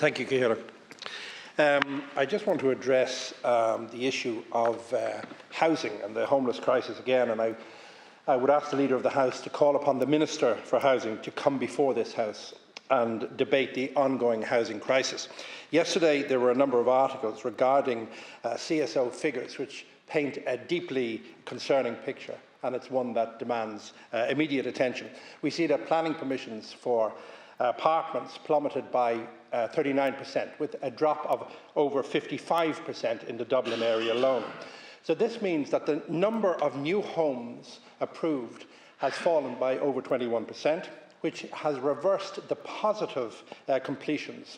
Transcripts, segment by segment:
Thank you, Ciara. I just want to address the issue of housing and the homeless crisis again, and I would ask the Leader of the House to call upon the Minister for Housing to come before this House and debate the ongoing housing crisis. Yesterday there were a number of articles regarding CSO figures which paint a deeply concerning picture, and it's one that demands immediate attention. We see that planning permissions for apartments plummeted by 39%, with a drop of over 55% in the Dublin area alone. So this means that the number of new homes approved has fallen by over 21%, which has reversed the positive completions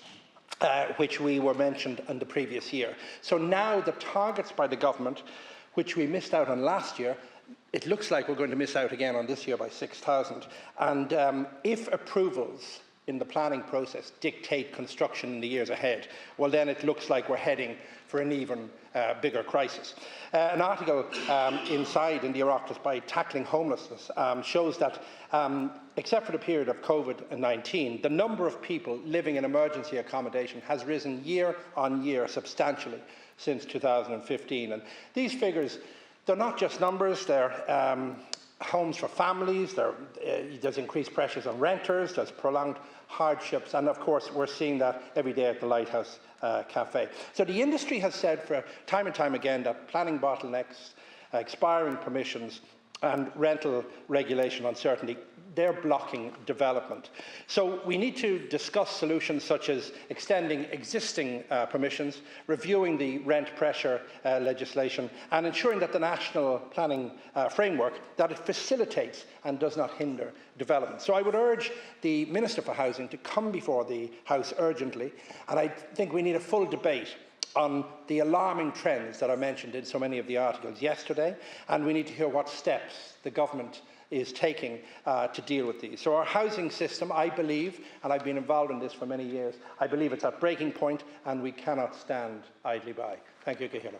which we were mentioned in the previous year. So now the targets by the government, which we missed out on last year, it looks like we're going to miss out again on this year by 6,000. And if approvals in the planning process dictate construction in the years ahead, well then it looks like we're heading for an even bigger crisis. An article inside in the Oireachtas by Tackling Homelessness shows that except for the period of COVID-19, the number of people living in emergency accommodation has risen year on year substantially since 2015. And these figures, they're not just numbers, they're homes for families, there's increased pressures on renters, there's prolonged hardships, and of course we're seeing that every day at the Lighthouse Cafe. So the industry has said for time and time again that planning bottlenecks, expiring permissions and rental regulation uncertainty, they're blocking development. So we need to discuss solutions such as extending existing permissions, reviewing the rent pressure legislation, and ensuring that the national planning framework, that it facilitates and does not hinder development. So I would urge the Minister for Housing to come before the House urgently, and I think we need a full debate on the alarming trends that are mentioned in so many of the articles yesterday, and we need to hear what steps the government is taking to deal with these. So our housing system, I believe, and I've been involved in this for many years, I believe it's at breaking point and we cannot stand idly by. Thank you, Ciara.